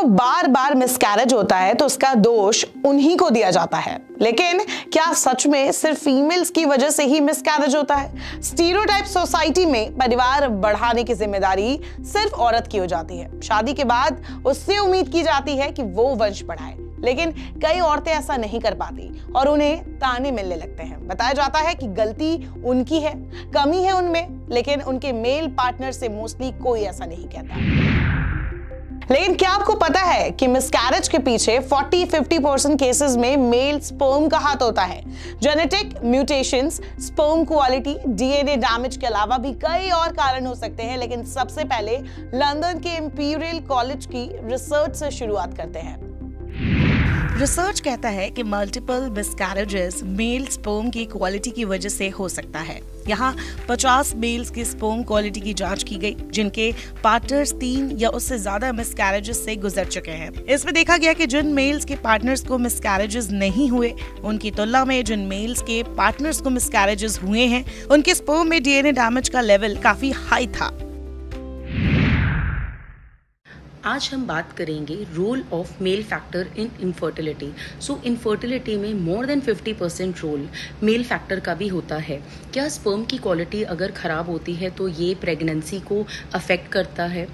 बार बार miscarriage होता है तो उसका दोष उन्हीं को दिया जाता है। लेकिन क्या सच में सिर्फ फीमेल्स की वजह से ही मिसकैरेज होता है? स्टीरियोटाइप सोसाइटी में परिवार बढ़ाने की जिम्मेदारी सिर्फ औरत की हो जाती है। शादी के बाद उससे उम्मीद की जाती है कि वो वंश बढ़ाए, लेकिन कई औरतें ऐसा नहीं कर पाती और उन्हें ताने मिलने लगते हैं। बताया जाता है कि गलती उनकी है, कमी है उनमें, लेकिन उनके मेल पार्टनर से मोस्टली कोई ऐसा नहीं कहता। लेकिन क्या आपको पता है कि मिसकैरेज के पीछे 40-50% केसेस में मेल स्पर्म का हाथ होता है? Genetic mutations, sperm quality, DNA damage के अलावा भी कई और कारण हो सकते हैं, लेकिन सबसे पहले लंदन के इंपीरियल कॉलेज की रिसर्च से शुरुआत करते हैं। रिसर्च कहता है कि मल्टीपल मिसकैरेजेस मेल स्पर्म की क्वालिटी की वजह से हो सकता है। यहाँ 50 मेल्स की स्पर्म क्वालिटी की जांच की गई, जिनके पार्टनर्स 3 या उससे ज्यादा मिसकैरेजेस से गुजर चुके हैं। इसमें देखा गया कि जिन मेल्स के पार्टनर्स को मिसकैरेजेस नहीं हुए, उनकी तुलना में जिन मेल्स के पार्टनर्स को मिसकैरेजेस हुए हैं, उनके स्पर्म में डीएनए डैमेज का लेवल काफी हाई था। आज हम बात करेंगे role of male factor in infertility. So infertility में more than 50% role male factor का भी होता है। क्या स्पर्म की क्वालिटी अगर ख़राब होती है तो ये प्रेगनेंसी को अफेक्ट करता है?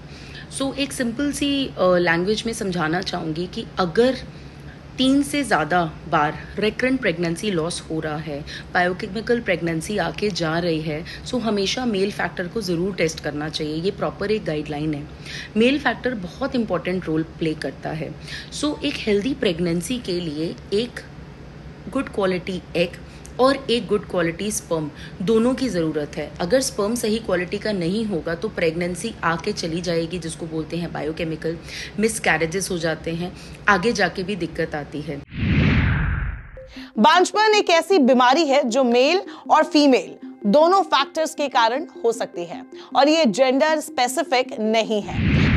सो एक सिंपल सी लैंग्वेज में समझाना चाहूँगी कि अगर 3 से ज़्यादा बार रिकरेंट प्रेगनेंसी लॉस हो रहा है, बायोकेमिकल प्रेगनेंसी आके जा रही है, सो हमेशा मेल फैक्टर को ज़रूर टेस्ट करना चाहिए। ये प्रॉपर एक गाइडलाइन है। मेल फैक्टर बहुत इंपॉर्टेंट रोल प्ले करता है। सो एक हेल्दी प्रेगनेंसी के लिए एक गुड क्वालिटी एग और एक गुड क्वालिटी स्पर्म दोनों की ज़रूरत है। अगर स्पर्म सही क्वालिटी का नहीं होगा तो प्रेगनेंसी आके चली जाएगी, जिसको बोलते हैं बायोकेमिकल मिसकैरेजेस हो जाते हैं, आगे जाके भी दिक्कत आती है। बांझपन एक ऐसी बीमारी है जो मेल और फीमेल दोनों फैक्टर्स के कारण हो सकती है और ये जेंडर स्पेसिफिक नहीं है।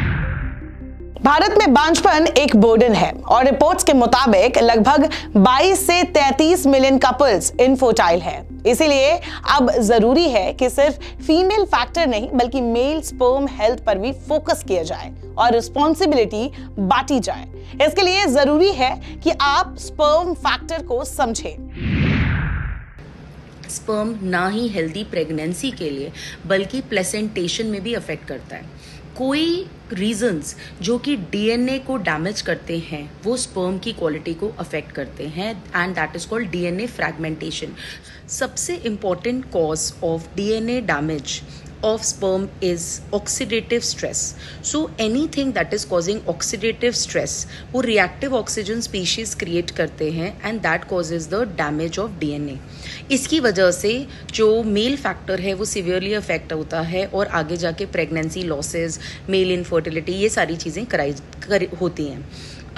भारत में बांझपन एक बर्डन है और रिपोर्ट्स के मुताबिक लगभग 22 से 33 मिलियन कपल्स इनफर्टाइल है। इसीलिए अब जरूरी है कि सिर्फ फीमेल फैक्टर नहीं बल्कि मेल स्पर्म हेल्थ पर भी फोकस किया जाए और रिस्पॉन्सिबिलिटी बांटी जाए। इसके लिए जरूरी है कि आप स्पर्म फैक्टर को समझें। स्पर्म ना ही हेल्दी प्रेगनेंसी के लिए बल्कि प्लेसेंटेशन में भी अफेक्ट करता है। कोई रीजंस जो कि डीएनए को डैमेज करते हैं वो स्पर्म की क्वालिटी को अफेक्ट करते हैं and that is called DNA fragmentation. सबसे important cause of DNA damage of sperm is oxidative stress. So anything that is causing oxidative stress वो reactive oxygen species create करते हैं and that causes the damage of DNA. इसकी वजह से जो mail factor है वो सीवियरली अफेक्ट होता है और आगे जाके प्रेगनेंसी लॉसेस, मेल इनफर्टिलिटी, ये सारी चीज़ें होती हैं।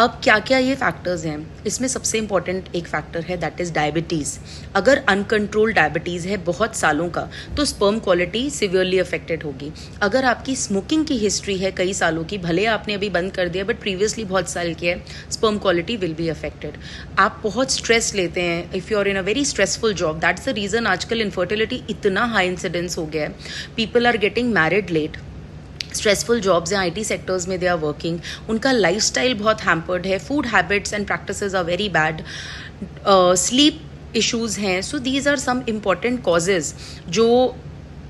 अब क्या क्या ये फैक्टर्स हैं? इसमें सबसे इंपॉर्टेंट एक फैक्टर है दैट इज़ डायबिटीज़। अगर अनकंट्रोल्ड डायबिटीज़ है बहुत सालों का तो स्पर्म क्वालिटी सिवियरली अफेक्टेड होगी। अगर आपकी स्मोकिंग की हिस्ट्री है कई सालों की, भले आपने अभी बंद कर दिया बट प्रीवियसली बहुत साल की है, sperm quality will be affected. आप बहुत स्ट्रेस लेते हैं, if you are in a very stressful job, that's the reason आजकल इनफर्टिलिटी इतना हाई इंसिडेंस हो गया है। People are getting married late, stressful jobs हैं, आईटी सेक्टर्स में दे आर वर्किंग, उनका लाइफस्टाइल बहुत हैम्पर्ड है, food habits and practices are very bad, sleep issues हैं। So these are some important causes जो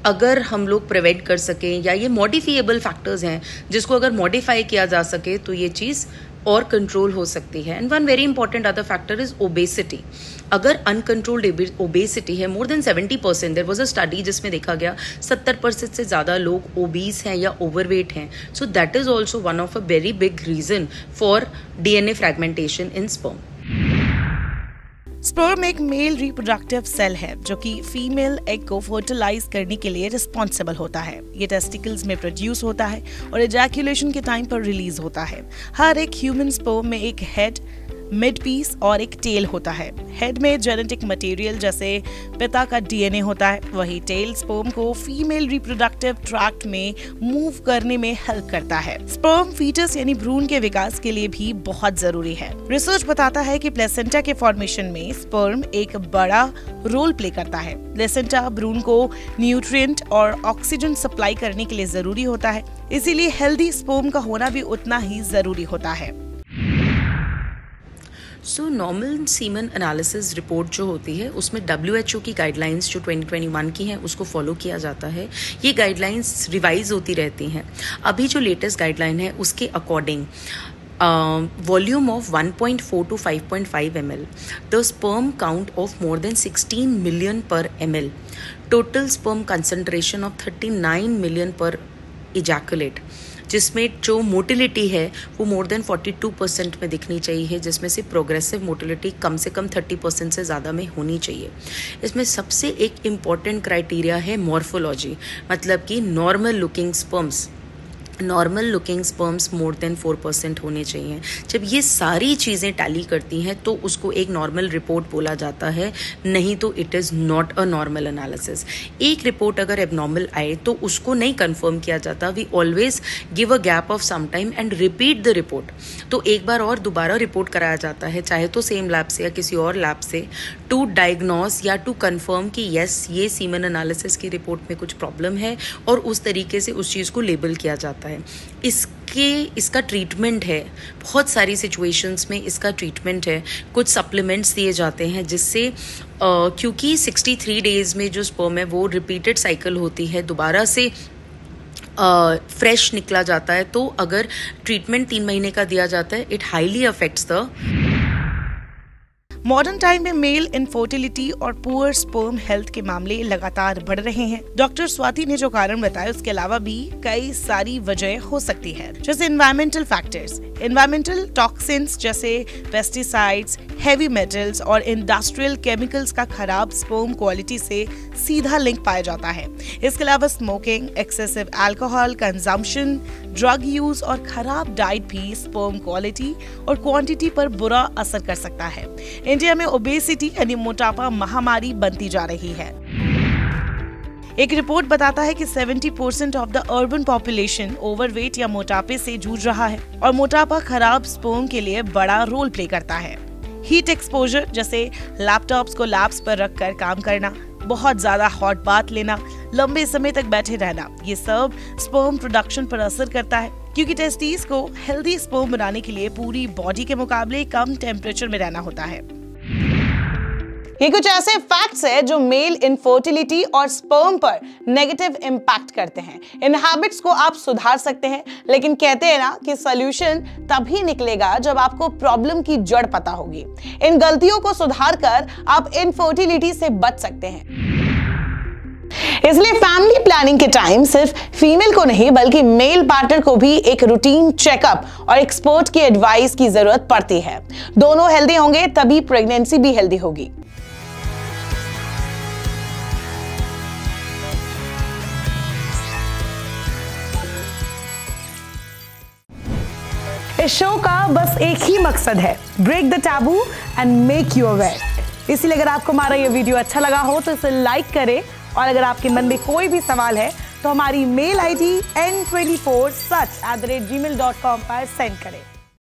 अगर हम लोग प्रिवेंट कर सकें, या ये मॉडिफिएबल फैक्टर्स हैं जिसको अगर मॉडिफाई किया जा सके तो ये चीज़ और कंट्रोल हो सकती है। And one very important other factor is obesity. अगर अनकंट्रोल्ड ओबेसिटी है more than 70%, there was a study जिसमें देखा गया 70% से ज़्यादा लोग ओबीस हैं या ओवरवेट हैं। So that is also one of a very big reason for DNA fragmentation in sperm. Sperm एक मेल रिप्रोडक्टिव सेल है जो कि फीमेल एग को फर्टिलाइज करने के लिए रिस्पॉन्सिबल होता है। ये टेस्टिकल्स में प्रोड्यूस होता है और इजैक्यूलेशन के टाइम पर रिलीज होता है। हर एक ह्यूमन स्पर्म में एक हेड, मिड पीस और एक टेल होता है। हेड में जेनेटिक मटेरियल जैसे पिता का डीएनए होता है, वही टेल स्पर्म को फीमेल रिप्रोडक्टिव ट्रैक्ट में मूव करने में हेल्प करता है। स्पर्म फीटस यानी भ्रूण के विकास के लिए भी बहुत जरूरी है। रिसर्च बताता है कि प्लेसेंटा के फॉर्मेशन में स्पर्म एक बड़ा रोल प्ले करता है। प्लेसेंटा भ्रूण को न्यूट्रिएंट और ऑक्सीजन सप्लाई करने के लिए जरूरी होता है, इसीलिए हेल्दी स्पर्म का होना भी उतना ही जरूरी होता है। So normal semen analysis report जो होती है उसमें WHO की गाइडलाइंस जो 2021 की हैं उसको फॉलो किया जाता है। ये गाइडलाइंस रिवाइज होती रहती हैं। अभी जो लेटेस्ट गाइडलाइन है उसके according volume of 1.4 to 5.5 ml, the sperm count of more than 16 million per ml, total sperm concentration of 39 million per ejaculate, जिसमें जो मोटिलिटी है वो मोर देन 42% में दिखनी चाहिए, जिसमें से प्रोग्रेसिव मोटिलिटी कम से कम 30% से ज़्यादा में होनी चाहिए। इसमें सबसे एक इम्पॉर्टेंट क्राइटेरिया है मॉर्फोलॉजी, मतलब कि normal looking sperms more than 4% होने चाहिए। जब ये सारी चीज़ें टैली करती हैं तो उसको एक नॉर्मल रिपोर्ट बोला जाता है, नहीं तो it is not a normal analysis. एक रिपोर्ट अगर एबनॉर्मल आए तो उसको नहीं कंफर्म किया जाता, we always give a gap of some time and repeat the report. तो एक बार और दोबारा रिपोर्ट कराया जाता है, चाहे तो सेम लैब से या किसी और लैब से, टू डायग्नोस या टू कंफर्म कि यस ये सीमन एनालिसिस की रिपोर्ट में कुछ प्रॉब्लम है, और उस तरीके से उस चीज़ को लेबल किया जाता है। इसका ट्रीटमेंट है, बहुत सारी सिचुएशंस में इसका ट्रीटमेंट है। कुछ सप्लीमेंट्स दिए जाते हैं जिससे क्योंकि 63 डेज में जो स्पर्म है वो रिपीटेड साइकिल होती है, दोबारा से फ्रेश निकला जाता है। तो अगर ट्रीटमेंट 3 महीने का दिया जाता है, it highly affects the modern time में मेल इनफर्टिलिटी और पुअर स्पर्म हेल्थ के मामले लगातार बढ़ रहे हैं। डॉक्टर स्वाति ने जो कारण बताया उसके अलावा भी कई सारी वजह हो सकती है, जैसे एनवायरमेंटल फैक्टर्स, एनवायरमेंटल टॉक्सिन्स जैसे पेस्टिसाइड्स, हैवी मेटल्स और इंडस्ट्रियल केमिकल्स का खराब स्पर्म क्वालिटी से सीधा लिंक पाया जाता है। इसके अलावा smoking, excessive alcohol consumption, drug use और खराब डाइट भी स्पर्म क्वालिटी और क्वांटिटी पर बुरा असर कर सकता है। इंडिया में ओबेसिटी यानी मोटापा महामारी बनती जा रही है। एक रिपोर्ट बताता है कि 70% of the urban population overweight या मोटापे से जूझ रहा है, और मोटापा खराब स्पर्म के लिए बड़ा रोल प्ले करता है। हीट एक्सपोजर जैसे लैपटॉप्स को लैब्स पर रखकर काम करना, बहुत ज्यादा हॉट बाथ लेना, लंबे समय तक बैठे रहना, ये सब स्पर्म प्रोडक्शन पर असर करता है, क्योंकि टेस्टिस को हेल्दी स्पर्म बनाने के लिए पूरी बॉडी के मुकाबले कम टेम्परेचर में रहना होता है। ये कुछ ऐसे फैक्ट्स है जो मेल इनफर्टिलिटी और स्पर्म पर नेगेटिव इंपैक्ट करते हैं। इन हैबिट्स को आप सुधार सकते हैं, लेकिन कहते हैं ना कि सॉल्यूशन तभी निकलेगा जब आपको प्रॉब्लम की जड़ पता होगी। इन गलतियों को सुधार कर आप इनफर्टिलिटी से बच सकते हैं। इसलिए फैमिली प्लानिंग के टाइम सिर्फ फीमेल को नहीं बल्कि मेल पार्टनर को भी एक रूटीन चेकअप और एक्सपर्ट की एडवाइस की जरूरत पड़ती है। दोनों हेल्दी होंगे तभी प्रेगनेंसी भी हेल्दी होगी। इस शो का बस एक ही मकसद है, break the taboo and make you aware. इसलिए अगर आपको हमारा ये वीडियो अच्छा लगा हो तो इसे लाइक करें, और अगर आपके मन में कोई भी सवाल है तो हमारी मेल ID n24such@gmail.com पर सेंड करें।